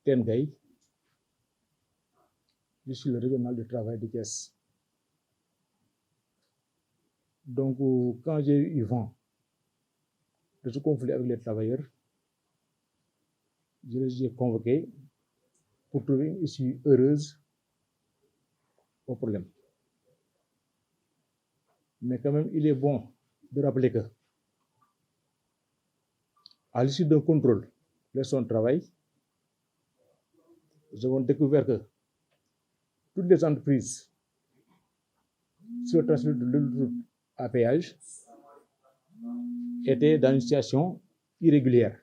Tengay. Je suis le régional du travail de Thiès. Donc, quand j'ai eu vent de ce conflit avec les travailleurs, je les ai convoqués pour trouver une issue heureuse au problème. Mais quand même, il est bon de rappeler que, à l'issue d'un contrôle de son travail, nous avons découvert que toutes les entreprises sur le trajet de l'autoroute à péage étaient dans une situation irrégulière.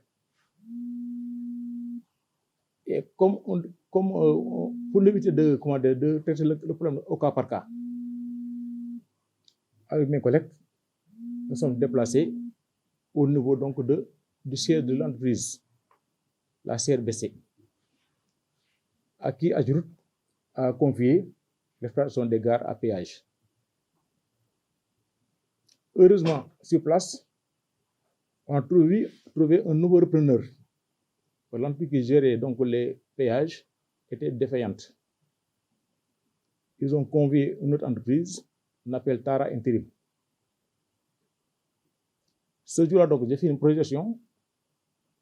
Et pour éviter de traiter le problème au cas par cas, avec mes collègues, nous sommes déplacés au niveau donc du siège de l'entreprise, la CRBC, à qui Ageroute a confié l'exploitation des gares à péage. Heureusement, sur place, on a trouvé un nouveau repreneur. L'entreprise qui gérait donc les péages était défaillante. Ils ont convié une autre entreprise, on appelle Tara Intérim. Ce jour-là, donc, j'ai fait une projection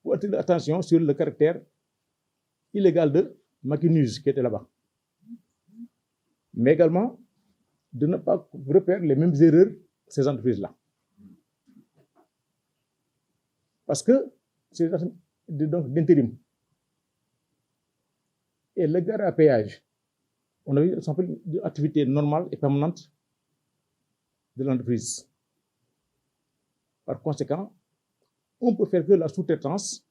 pour attirer l'attention sur le caractère illégal de Maquinuse qui était là-bas. Mais également, de ne pas repérer les mêmes erreurs de ces entreprises-là. Parce que c'est donc d'intérim. Et le gare à péage, on a eu une activité normale et permanente de l'entreprise. Par conséquent, on peut faire que la sous-traitance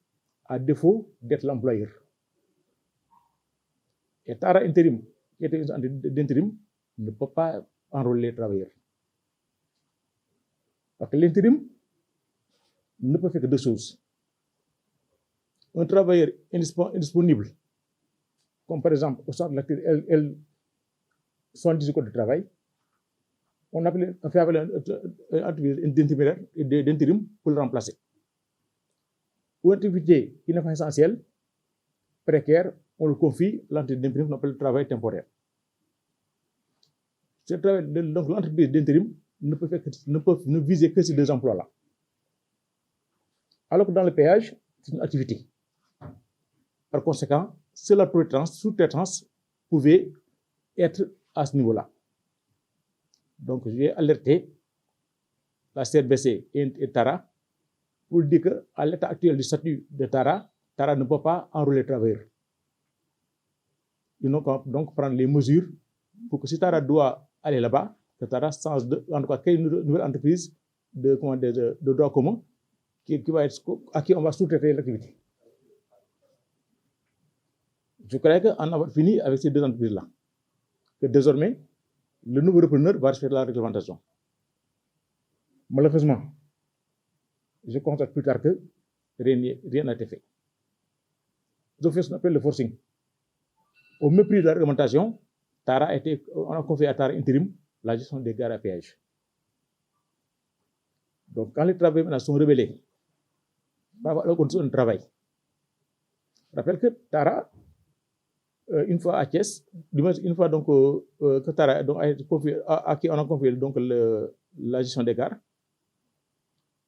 à défaut d'être l'employeur. Et Tara Intérim, qui était une entreprise d'intérim, ne peut pas enrôler les travailleurs. Parce que l'intérim ne peut faire que deux choses. Un travailleur indisponible, comme par exemple au centre de l'activité L78 code de travail, on fait appeler une activité d'intérim pour le remplacer. Ou une activité qui n'est pas essentielle, précaire, on le confie, l'entreprise d'intérim, on appelle le travail temporaire. Donc l'entreprise d'intérim ne peut viser que ces deux emplois-là. Alors que dans le péage, c'est une activité. Par conséquent, seule la sous-traitance pouvait être à ce niveau-là. Donc, j'ai alerté la CRBC et Tara pour dire qu'à l'état actuel du statut de Tara, Tara ne peut pas enrôler les travailleurs. Ils vont donc prendre les mesures pour que si Tara doit aller là-bas, que Tara change en tout cas créer une nouvelle entreprise de droit commun à qui on va sous-traiter l'activité. Je crois qu'en avoir fini avec ces deux entreprises-là, que désormais, le nouveau repreneur va respecter la réglementation. Malheureusement, je constate plus tard que rien n'a été fait. Ils ont fait ce qu'on appelle le forcing. Au mépris de la réglementation, on a confié à Tara Intérim la gestion des gares à péage. Donc, quand les travailleurs maintenant sont rebellés, par rapport aux conditions de travail, je rappelle que Tara, une fois à Thiès, une fois donc, que Tara donc, à qui on a confié donc, la gestion des gares,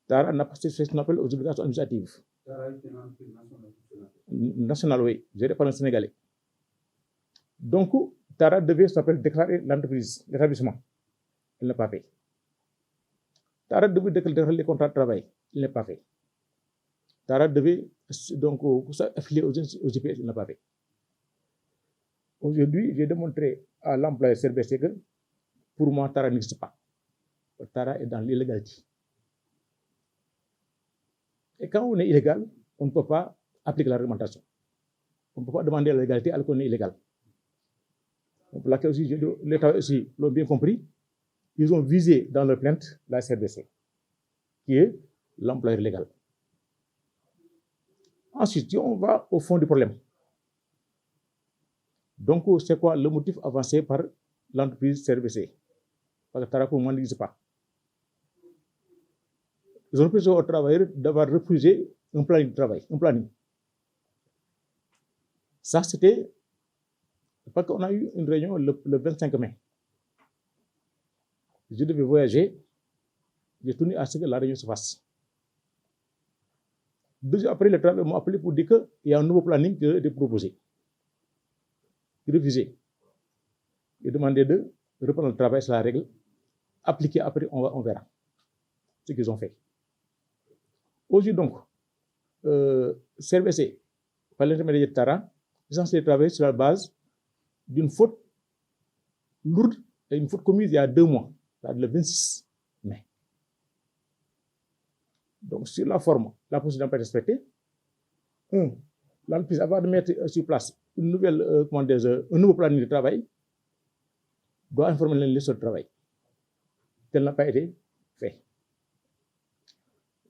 Tara n'a pas fait ce qu'on appelle aux obligations administratives. Tara est une entreprise nationale, oui, gérée par un Sénégalais. Donc, Tara devait déclarer l'entreprise, l'établissement. Il n'a pas fait. Tara devait déclarer les contrats de travail. Il n'a pas fait. Tara devait donc affilier aux GPS. Il n'a pas fait. Aujourd'hui, j'ai démontré à l'employeur CRBC que pour moi, Tara n'existe pas. Tara est dans l'illégalité. Et quand on est illégal, on ne peut pas appliquer la réglementation. On ne peut pas demander la légalité alors qu'on est illégal. Donc, pour laquelle aussi, l'État aussi l'ont bien compris. Ils ont visé dans leur plainte la CRBC, qui est l'employeur légal. Ensuite, on va au fond du problème. Donc, c'est quoi le motif avancé par l'entreprise CRBC? Parce que Tara, pour moi, n'existe pas. Ils ont reproché aux travailleurs d'avoir refusé un planning de travail, un planning. Ça, c'était parce qu'on a eu une réunion le 25 mai. Je devais voyager. J'ai tenu à ce que la réunion se fasse. 2 jours après, les travailleurs m'ont appelé pour dire qu'il y a un nouveau planning qui a été proposé. Ils refusaient. Ils demandaient de reprendre le travail sur la règle. Appliquer après, on verra ce qu'ils ont fait. Aujourd'hui, donc, CRBC, par l'intermédiaire de Tara, est censé travailler sur la base d'une faute lourde et une faute commise il y a 2 mois, le 26 mai. Donc, sur la forme, la procédure n'a pas été respectée. L'entreprise, avant de mettre sur place un nouveau planning de travail, doit informer les sur le travail. Tel n'a pas été fait.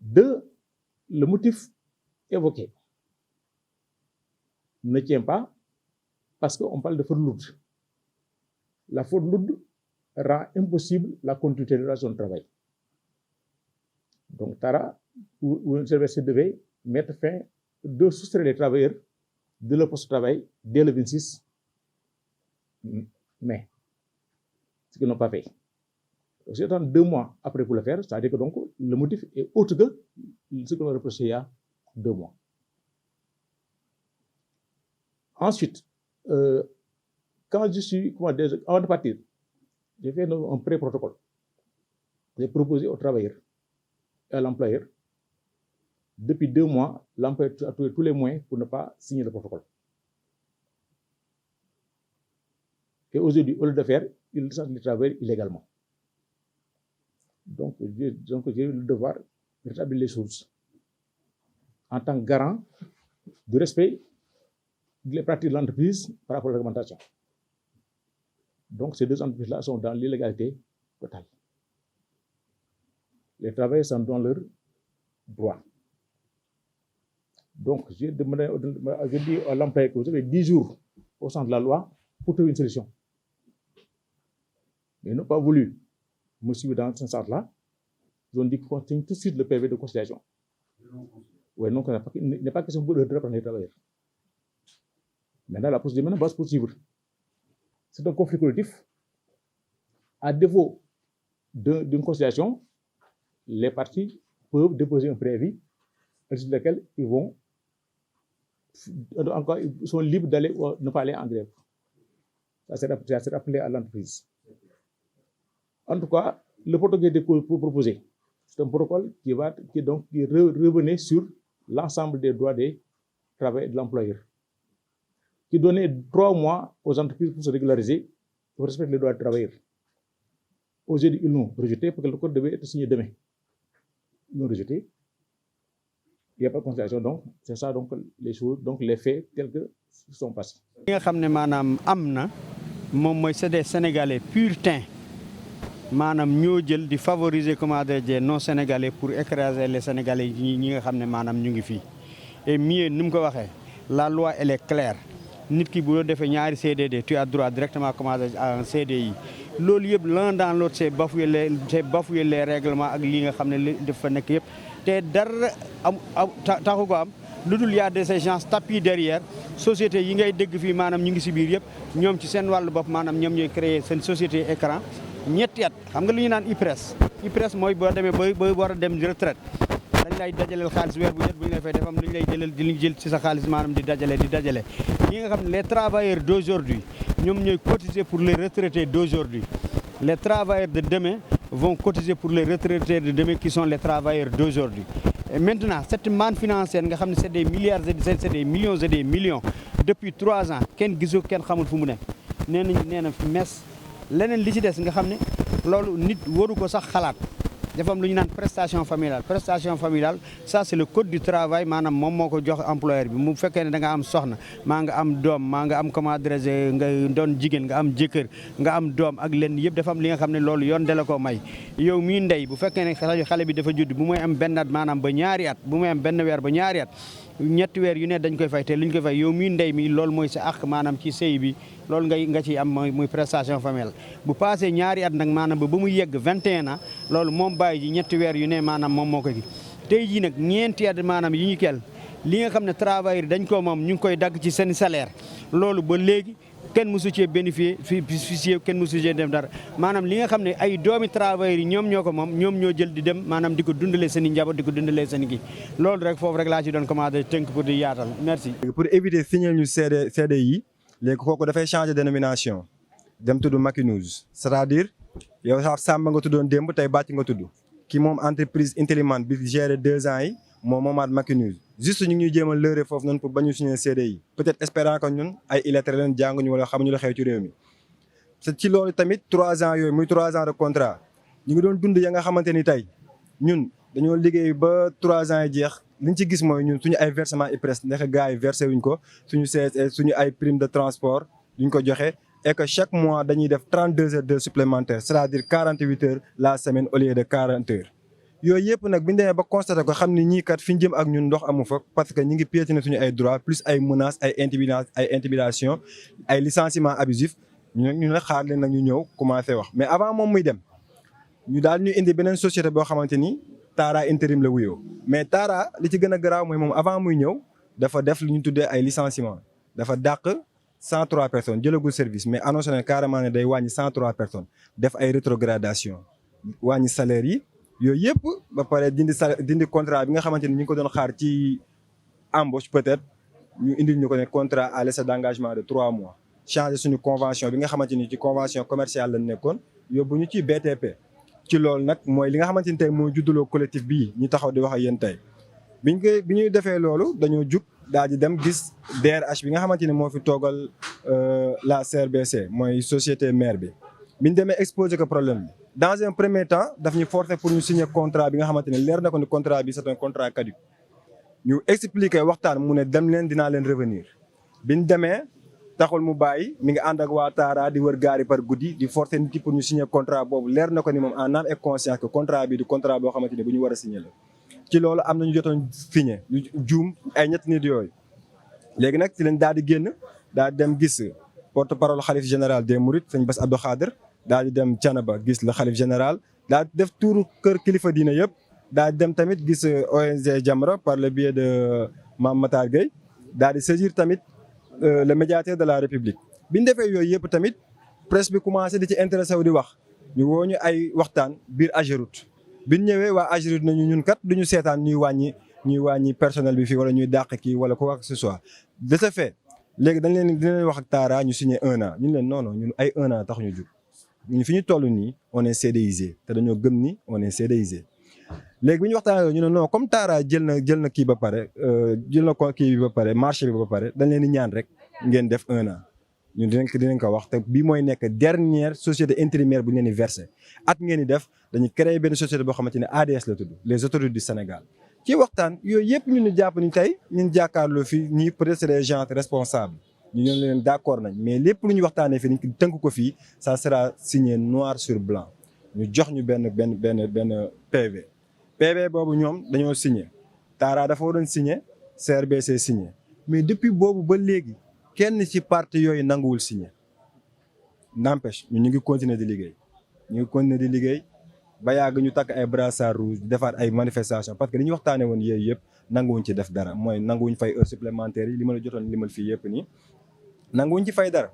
2, le motif évoqué ne tient pas parce qu'on parle de faute lourde. La faute lourde rend impossible la continuité de la relation de travail. Donc, Tara ou un service devait mettre fin, de soustraire les travailleurs de leur poste de travail dès le 26 mai. Ce qu'ils n'ont pas fait. Donc, c'est 2 mois après pour le faire, c'est-à-dire que donc, le motif est autre que ce qu'on a reproché il y a 2 mois. Ensuite, quand je suis, avant de partir, j'ai fait un pré-protocole. J'ai proposé aux travailleurs et à l'employeur. Depuis 2 mois, l'employeur a trouvé tous les moyens pour ne pas signer le protocole. Et aujourd'hui, au lieu de faire, il licencie les travailleurs illégalement. Donc, j'ai eu le devoir de rétablir les choses en tant que garant du respect des pratiques de l'entreprise par rapport à la réglementation. Donc, ces 2 entreprises-là sont dans l'illégalité totale. Les travailleurs sont dans leurs droits. Donc, j'ai dit à l'employeur que vous avez 10 jours au sens de la loi pour trouver une solution. Mais ils n'ont pas voulu me suivre dans ce sens-là. Ils ont dit qu'on signe tout de suite le PV de conciliation. Oui, donc il n'est pas question de reprendre les travailleurs. Maintenant, la procédure va se poursuivre. C'est un conflit collectif. À défaut d'une conciliation, les parties peuvent déposer un préavis, à l'issue de laquelle ils sont libres d'aller ou ne pas aller en grève. Ça s'est rappelé à l'entreprise. En tout cas, le protocole qui a été proposé, c'est un protocole qui revenait sur l'ensemble des droits des travailleurs et de l'employeur, qui donnait 3 mois aux entreprises pour se régulariser, pour respecter les droits des travailleurs. Aujourd'hui, ils l'ont rejeté parce que le code devait être signé demain. Ils l'ont rejeté. Il n'y a pas de conciliation, donc c'est ça donc les choses, donc les faits tels que sont passés. Li nga xam ne maanaam am na moom mooy c'est des Sénégalais puritains maanaam ñoo jël di favoriser comment dire non Sénégalais pour écraser les Sénégalais ñi nga xam ne maanaam ñu ngi fii. Et mieux ni mu ko waxee la loi elle est claire nit ki bu defee ñaari CDD tu as droit directement commencer à un CDI loolu yëpp l'un dans l'autre c'est bafouer les règlements ak li nga xam ne dafa nekk yëpp. te dara taxu ko am lu dul y a des gens tapis derrière société yi ngay dégg fii maanaam ñu ngi si biir yëpp ñoom ci seen wàllu bopp maanaam ñoom ñooy créer seen société écran ñetti at xam nga lu ñu naan IPRES mooy boo demee ba war a dem retraite dañ lay dajaleel xaalis weer bu jot bu ñu lay fay dafa am lu ñu lay jëlal di jël ci sa xaalis maanaam di dajale ñi nga xam ne les travailleurs d'aujourd'hui ñoom ñooy cotiser pour les retraités d'aujourd'hui les travailleurs de demain vont cotiser pour les retraités de demain qui sont les travailleurs d'aujourd'hui. Et maintenant, cette manne financière, c'est des milliards, c'est des millions et des millions. Depuis 3 ans, kenn gisu kenn xamul fu mu ne. Nee na mes leneen li ci des nga xam ne loolu nit waru ko sax xalaat. Dafa am lu ñu naan prestation familiale ça c'est le code du travail maanaam moom moo ko jox employeur bi mu fekkee ne da nga am soxna maa nga am doom maa nga am comment dirais-je nga doon jigéen nga am jëkkër nga am doom ak lenn yëpp dafa am li nga xam ne loolu yoon de la ko may yow mii ndey bu fekkee ne xale bi dafa judd bu muy am benn at maanaam ba ñaari at bu muy am benn weer ba ñaari at ñetti weer yu ne dañ koy fay te li ñu koy fay yow mii ndey mi loolu mooy sa àq maanaam ci sëy bi loolu nga ciy am muy prestation familiale bu passé ñaari at nag maanaam ba muy yegg 21 ans loolu moom bàyyi ji ñetti weer yu ne maanaam moom moo ko gi tey jii nag ñeenti at maanaam yi ñu kel li nga xam ne travailleurs yi dañ ko moom ñu ngi koy dagg ci seen salaire loolu ba léegi kenn mësu cee bénéficier kenn mësu cee dem dara maanaam li nga xam ne ay doomi travailleurs yi ñoom ñoo ko moom ñoom ñoo jël di dem maanaam di ko dundalee seen i njaboot di ko dundalee seen i kii loolu rek foofu rek laa ci doon commencé tënk pour di yaatal merci. pour éviter signer ñu CDI léegi kooku dafay changer dénomination dem tudd Macky News c'est-à-dire yow sax Samba nga tuddoon démb tey bàcc nga tudd ki moom entreprise Intellimane bi gérer 2 ans yi moom moomaat Macky News juste ñu ngi ñuy jéem a lëre foofu noonu pour bañu signer CDI peut-être espérant que ñun ay illettrés leen jànguñu wala xamuñu la xew ci réew mi ci loolu tamit 3 ans yooyu muy 3 ans de contrat ñu ngi doon dund ya nga xamante ni tey ñun dañoo liggéey ba 3 ans yi jeex liñ ci gis mooy ñun suñu ay versement IPRES ndax gars yi versé wuñ ko suñu CSE suñu ay prime de transport duñ ko joxe et que chaque mois dañuy def 32 heures d'heures supplémentaires c'est-à-dire 48 heures la semaine au lieu de 40 heures yooyu yëpp nag bi ñu demee ba constaté ko xam ni ñii kat fi ñu jëm ak ñun ndox amu fa parce que ñi ngi piétiner suñu ay droits plus ay menaces ay intimidation ay licenciements abusifs ñu ne xaar leen nag ñu ñëw commencé wax mais avant moom muy dem ñu daal ñu indi beneen société boo xamante ni Tara intérim la wuyoo mais Tara li ci gën a garaaw mooy moom avant muy ñëw dafa def lu ñu tuddee ay licenciements dafa dàq 103 personnes jëlagul service mais annoncé na carrément ne day wàññi 103 personnes def ay rétrogradation wàññi salaire yi yooyu yëpp ba pare dindi contrat bi nga xamante ni ñu ngi ko doon xaar ci embauche peut-être ñu indil ñu ko ne contrat à l'essai d'engagement de 3 mois changer suñu convention bi nga xamante ni ci convention commerciale lañ nekkoon yóbbu ñu ci BTP ci loolu nag mooy li nga xamante ni tey moo juddaloo collectif bii ñu taxaw di wax ak yéen tey bi ñuy defee loolu dañoo jug daal di dem gis DRH bi nga xamante ni moo fi toogal la CRBC mooy société mère bi biñ demee exposé ko problème bi dans un premier temps daf ñu forcer pour ñu signer contrat bi nga xamante ne leer na ko ni contrat bi c'est un contrat caduc ñu expliquer waxtaan mu ne dem leen dinaa leen revenir biñ demee taxul mu bàyyi mi ngi ànd ak waa Tara di wër gaari par guddi di forcer nit ki pour ñu signer contrat boobu leer na ko ni moom en âme et conscience que contrat bi du contrat boo xamante ni bu ñu war a signer la ci loolu am na ñu jotoon signer ñu juum ay ñetti nit yooyu léegi nag ci lañ daal di génn daal di dem gis porte-parole xalif général des Mourides sëñ Bass Abdou Khader daal di dem Thiénaba gis la xalif général daal di def tuuru kër kilifa diina yëpp daal di dem tamit gis ONG Jamra par le biais de Mame Matar Gueye daal di saisir tamit le médiateur de la République bi ñu defee yooyu yëpp tamit presse bi commencé di ci intéressé wu di wax ñu woo ñu ay waxtaan biir Ageroute bi ñu ñëwee waa Ageroute nañu ñun kat duñu seetaan ñuy wàññi personnel bi fii wala ñuy dàq kii wala quoi que ce soit de ce fait léegi dinañ wax ak Tara ñu signé 1 an ñun leen non ñun ay 1 an tax ñu jug ñun fi ñu toll nii on est CDIsé te dañoo gëm ni on est CDIsé léegi bi ñu waxtaanee ñu ne non comme Tara jël na kii ba pare jël na ko kii bi ba pare marché bi ba pare dañ leen di ñaan rek ngeen def 1 an ñun dinañ ko wax te bii mooy nekk dernière société intérimaire bu ñu leen di versé at ngeen di def dañuy créer benn société boo xamante ne ADS la tudd les autorités du Sénégal. ci waxtaan yooyu yëpp ñun ñu jàpp ni tey ñun jàkkaarloo fii ñii peut-être c'est des gens responsables ñu ñoo leen d'accord nañ mais lépp lu ñu waxtaanee fii dañ tënk ko fii ça sera signé noir sur blanc ñu jox ñu benn PV boobu ñoom dañoo signé Tara dafa waroon signé CRBC signé mais depuis boobu ba léegi kenn ci parti yooyu nanguwul signé n'empêche ñu ngi continuer di liggéey ba yàgg ñu takk ay brassard rouge defaat ay manifestation parce que li ñu waxtaanee woon yooyu yëpp nanguwuñ ci def dara mooy nanguwuñ fay heures supplémentaires yi li ma la jotoon limal fii yëpp nii nanguwuñ ci fay dara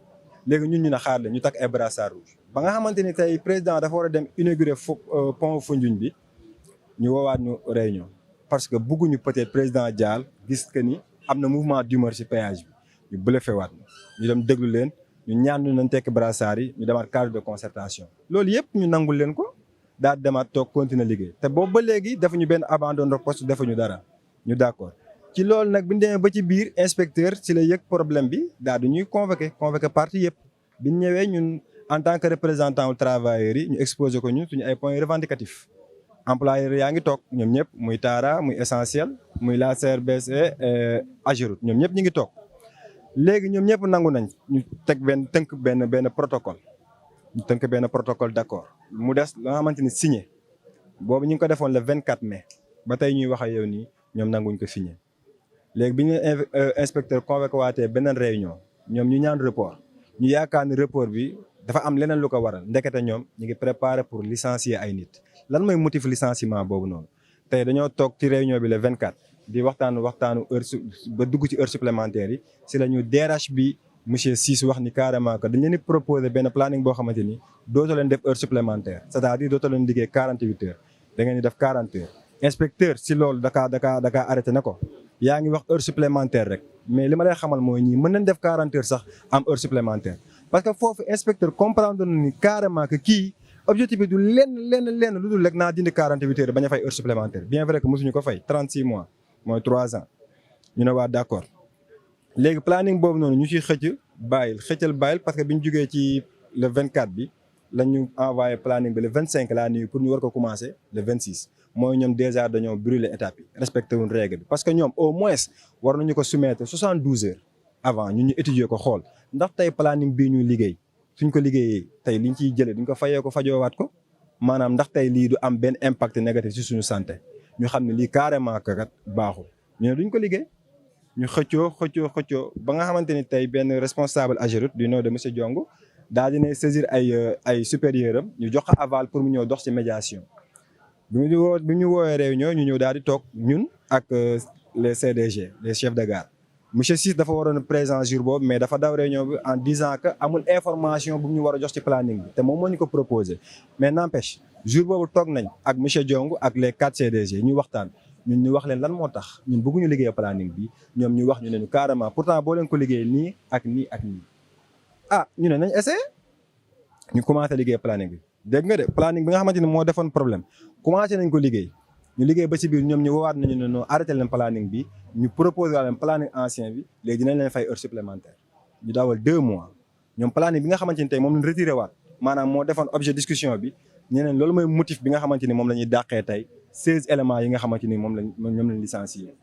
léegi ñun ñu ne xaar la ñu takk ay brassard rouge ba nga xamante ni tey président dafa war a dem inaugurer pont Foundiougne bi ñu woowaat ñu réunion parce que bëgguñu peut-être président Dial gis que ni am na mouvement d'humeur ci péage bi ñu bluffé waat ñu dem déglu leen ñu ñaan ñu nañ tekk brassard yi ñu demaat cadre de concertation loolu yëpp ñu nangul leen ko daal demaat toog continuer liggéey te boobu ba léegi defuñu benn abandon de poste defuñu dara ñu d'accord ci loolu nag bi ñu demee ba ci biir inspecteur ci la yëg problème bi daal di ñuy convoqué parti yëpp bi ñu ñëwee ñun en tant que représentant wu travailleurs yi ñu exposé ko ñun suñu ay points revendicatifs employeurs yaa ngi toog ñoom ñëpp muy Tara muy Essentiel muy la CRBC Ageroute ñoom ñëpp ñu ngi toog léegi ñoom ñëpp nangu nañ ñu tënk benn protocole ñu tënk benn protocole d'accord mu des la nga xamante ni signé boobu ñu ngi ko defoon le 24 mai ba tey ñuy wax ak yow nii ñoom nanguñ ko signé léegi bi ñu inspecteur convoqué waatee beneen réunion ñoom ñu ñaan report ñu yaakaar ni report bi dafa am leneen lu ko waral ndekete ñoom ñu ngi préparer pour licencier ay nit lan mooy motif licenciement boobu noonu tey dañoo toog ci réunion bi le 24 di waxtaanu heure ba dugg ci heure supplémentaire yi si la ñu DRH bi monsieur Ciss wax ni carrément que dañ leen di proposer benn planning boo xamante ni dootoo leen def heure supplémentaire c'est-à-dire dootoo leen liggéey 48 heures da ngeen di def 40 heures. inspecteur si loolu da kaa arrêté na ko yaa ngi wax heure supplémentaire rek mais li ma lay xamal mooy ñii mën nañ def 40 heures sax am heure supplémentaire parce que foofu inspecteur comprendre na ni carrément que kii objectif bi du lenn lu dul rek naa dindi 48 heures bañ a fay heure supplémentaire bien vrai que mosuñu ko fay 36 mois mooy 3 ans ñu ne waa d'accord léegi planning boobu noonu ñu ciy xëccal bàyyil parce que bi ñu jógee ci le 24 bi la ñu envoyé planning bi le 25 laa nuyu pour ñu war ko commencer le 26 mooy ñoom déjà dañoo brûler étape yi respecté wuñ règle bi parce que ñoom au moins war nañu ko soumettre 72 heures avant ñun ñu étudier ko xool ndax tey planning bii ñuy liggéey suñ ko liggéeyee tey liñ ciy jëlee duñ ko fayee ko fajoowaat ko maanaam ndax tey lii du am benn impact négatif ci suñu santé ñu xam ne lii carrément kat baaxul ñu ne duñ ko liggéey ñu xëccoo ba nga xamante ni tey benn responsable Ageroute du nom de monsieur Diongo daal dina saisir ay supérieur am ñu jox ko aval pour mu ñëw dox ci médiation bi ñu woowee réunion ñu ñëw daal di toog ñun ak les CDG les chefs de gare monsieur Ciss dafa waroon présent jour boobu mais dafa daw réunion bi en disant que amul information bu ñu war a jox ci planning bi te moom moo ñu ko proposé mais n'empêche jour boobu toog nañ ak monsieur Diongo ak les 4 CDG ñu waxtaan ñun ñu wax leen lan moo tax ñun bëgguñu liggéey planning bi ñoom ñu wax ñu ne ñu carrément pourtant boo leen ko liggéey nii ak nii ak nii ñu ne nañ essayé ñu commencé liggéey planning bi dégg nga de planning bi nga xamante ni moo defoon problème commencé nañ ko liggéey ñu liggéey ba ci biir ñoom ñu woowaat nañu ne non arrêté leen planning bi ñu proposé leen planning ancien bi léegi dinañ leen fay heure supplémentaire ñu daawal 2 mois ñoom planning bi nga xamante ni tey moom lañ retiré waat maanaam moo defoon objet discussion bi ñeneen loolu mooy motif bi nga xamante ni moom la ñuy dàqee tey 16 éléments yi nga xamante ni ñoom lañ licencié